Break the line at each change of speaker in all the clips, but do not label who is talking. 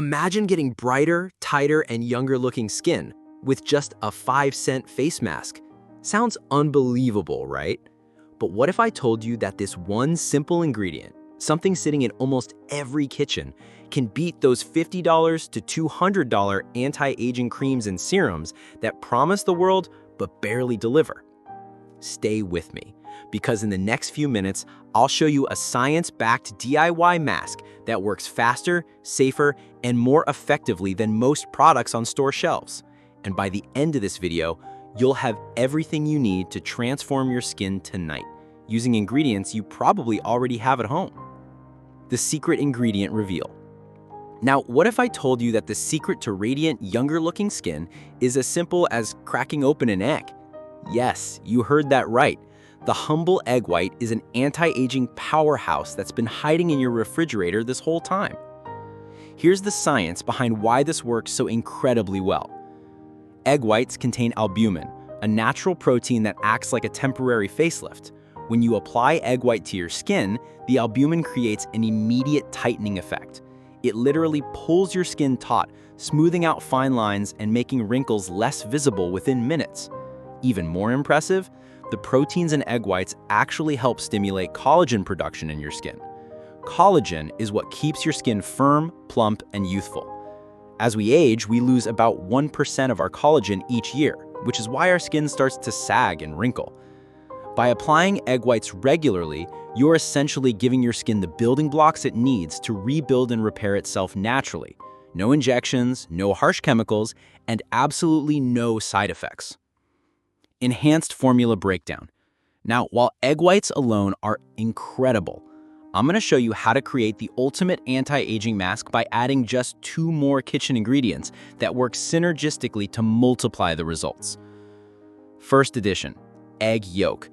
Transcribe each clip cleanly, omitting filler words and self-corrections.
Imagine getting brighter, tighter, and younger looking skin with just a 5-cent face mask. Sounds unbelievable, right? But what if I told you that this one simple ingredient, something sitting in almost every kitchen, can beat those $50 to $200 anti-aging creams and serums that promise the world but barely deliver? Stay with me, because in the next few minutes, I'll show you a science-backed DIY mask that works faster, safer, and more effectively than most products on store shelves. And by the end of this video, you'll have everything you need to transform your skin tonight, using ingredients you probably already have at home. The secret ingredient reveal. Now, what if I told you that the secret to radiant, younger-looking skin is as simple as cracking open an egg? Yes, you heard that right. The humble egg white is an anti-aging powerhouse that's been hiding in your refrigerator this whole time. Here's the science behind why this works so incredibly well. Egg whites contain albumin, a natural protein that acts like a temporary facelift. When you apply egg white to your skin, the albumin creates an immediate tightening effect. It literally pulls your skin taut, smoothing out fine lines and making wrinkles less visible within minutes. Even more impressive, the proteins in egg whites actually help stimulate collagen production in your skin. Collagen is what keeps your skin firm, plump, and youthful. As we age, we lose about 1% of our collagen each year, which is why our skin starts to sag and wrinkle. By applying egg whites regularly, you're essentially giving your skin the building blocks it needs to rebuild and repair itself naturally. No injections, no harsh chemicals, and absolutely no side effects. Enhanced formula breakdown. Now, while egg whites alone are incredible, I'm going to show you how to create the ultimate anti-aging mask by adding just 2 more kitchen ingredients that work synergistically to multiply the results. First addition, egg yolk.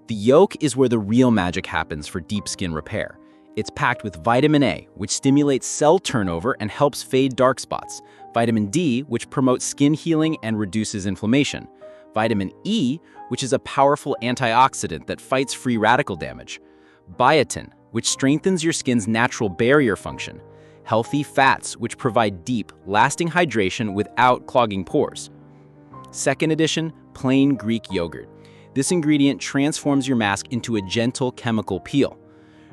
The yolk is where the real magic happens for deep skin repair. It's packed with vitamin A, which stimulates cell turnover and helps fade dark spots, vitamin D, which promotes skin healing and reduces inflammation, vitamin E, which is a powerful antioxidant that fights free radical damage, biotin, which strengthens your skin's natural barrier function, healthy fats, which provide deep, lasting hydration without clogging pores. Second addition, plain Greek yogurt. This ingredient transforms your mask into a gentle chemical peel.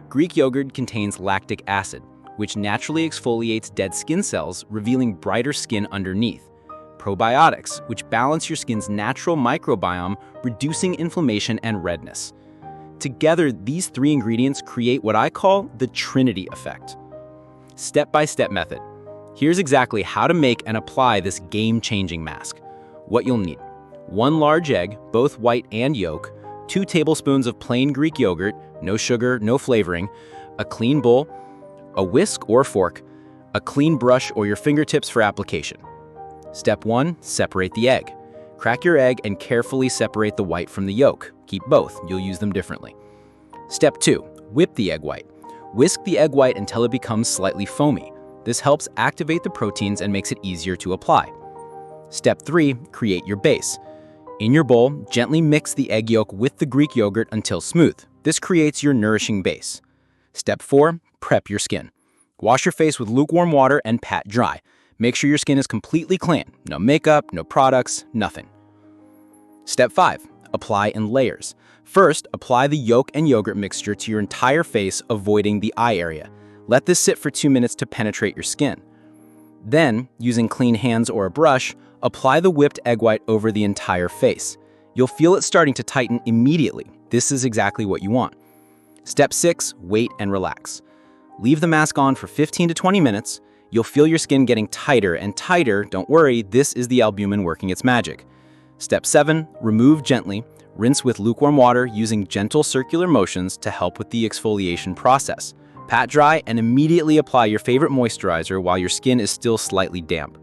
Greek yogurt contains lactic acid, which naturally exfoliates dead skin cells, revealing brighter skin underneath. Probiotics, which balance your skin's natural microbiome, reducing inflammation and redness. Together, these 3 ingredients create what I call the Trinity effect. Step-by-step method. Here's exactly how to make and apply this game-changing mask. What you'll need: 1 large egg, both white and yolk, 2 tablespoons of plain Greek yogurt, no sugar, no flavoring, a clean bowl, a whisk or fork, a clean brush or your fingertips for application. Step 1, separate the egg. Crack your egg and carefully separate the white from the yolk. Keep both, you'll use them differently. Step 2, whip the egg white. Whisk the egg white until it becomes slightly foamy. This helps activate the proteins and makes it easier to apply. Step 3, create your base. In your bowl, gently mix the egg yolk with the Greek yogurt until smooth. This creates your nourishing base. Step 4, prep your skin. Wash your face with lukewarm water and pat dry. Make sure your skin is completely clean. No makeup, no products, nothing. Step 5, apply in layers. First, apply the yolk and yogurt mixture to your entire face, avoiding the eye area. Let this sit for 2 minutes to penetrate your skin. Then, using clean hands or a brush, apply the whipped egg white over the entire face. You'll feel it starting to tighten immediately. This is exactly what you want. Step 6, wait and relax. Leave the mask on for 15 to 20 minutes. You'll feel your skin getting tighter and tighter. Don't worry, this is the albumin working its magic. Step 7, remove gently. Rinse with lukewarm water using gentle circular motions to help with the exfoliation process. Pat dry and immediately apply your favorite moisturizer while your skin is still slightly damp.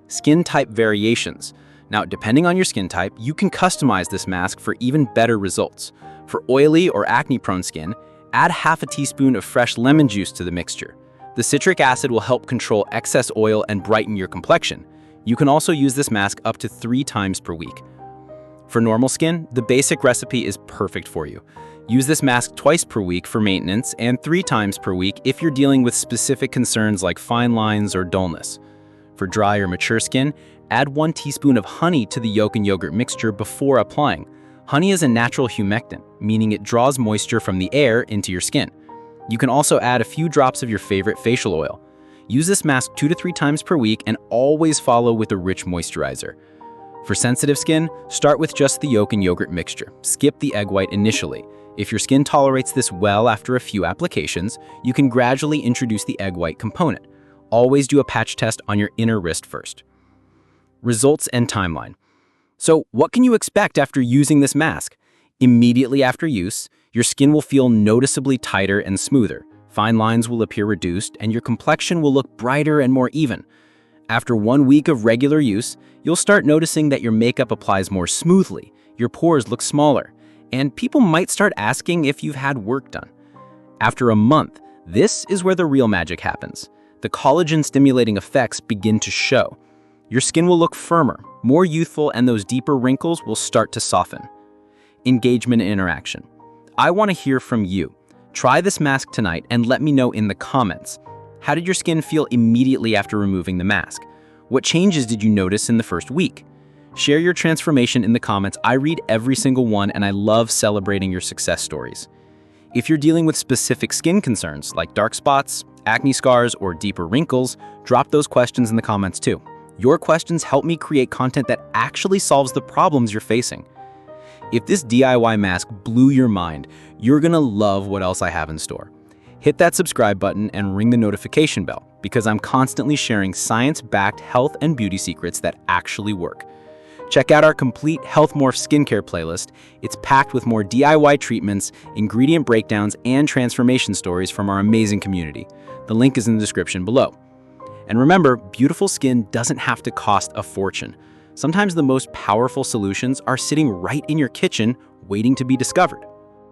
Skin type variations. Now, depending on your skin type, you can customize this mask for even better results. For oily or acne-prone skin, add half a teaspoon of fresh lemon juice to the mixture. The citric acid will help control excess oil and brighten your complexion. You can also use this mask up to 3 times per week. For normal skin, the basic recipe is perfect for you.
Use this mask twice per week for maintenance and 3 times per week if you're dealing with specific concerns like fine lines or dullness. For dry or mature skin, add 1 teaspoon of honey to the yolk and yogurt mixture before applying. Honey is a natural humectant, meaning it draws moisture from the air into your skin. You can also add a few drops of your favorite facial oil. Use this mask 2 to 3 times per week and always follow with a rich moisturizer. For sensitive skin, start with just the yolk and yogurt mixture. Skip the egg white initially. If your skin tolerates this well after a few applications, you can gradually introduce the egg white component. Always do a patch test on your inner wrist first. Results and timeline. So, what can you expect after using this mask? Immediately after use, your skin will feel noticeably tighter and smoother. Fine lines will appear reduced, and your complexion will look brighter and more even. After 1 week of regular use, you'll start noticing that your makeup applies more smoothly, your pores look smaller, and people might start asking if you've had work done. After a month, this is where the real magic happens. The collagen-stimulating effects begin to show. Your skin will look firmer, more youthful, and those deeper wrinkles will start to soften. Engagement and interaction. I want to hear from you. Try this mask tonight and let me know in the comments. How did your skin feel immediately after removing the mask? What changes did you notice in the first week? Share your transformation in the comments. I read every single one and I love celebrating your success stories. If you're dealing with specific skin concerns like dark spots, acne scars, or deeper wrinkles, drop those questions in the comments too. Your questions help me create content that actually solves the problems you're facing. If this DIY mask blew your mind, you're gonna love what else I have in store. Hit that subscribe button and ring the notification bell because I'm constantly sharing science-backed health and beauty secrets that actually work. Check out our complete healthmorph skincare playlist. It's packed with more DIY treatments, ingredient breakdowns, and transformation stories from our amazing community. The link is in the description below. And remember, beautiful skin doesn't have to cost a fortune. Sometimes the most powerful solutions are sitting right in your kitchen, waiting to be discovered.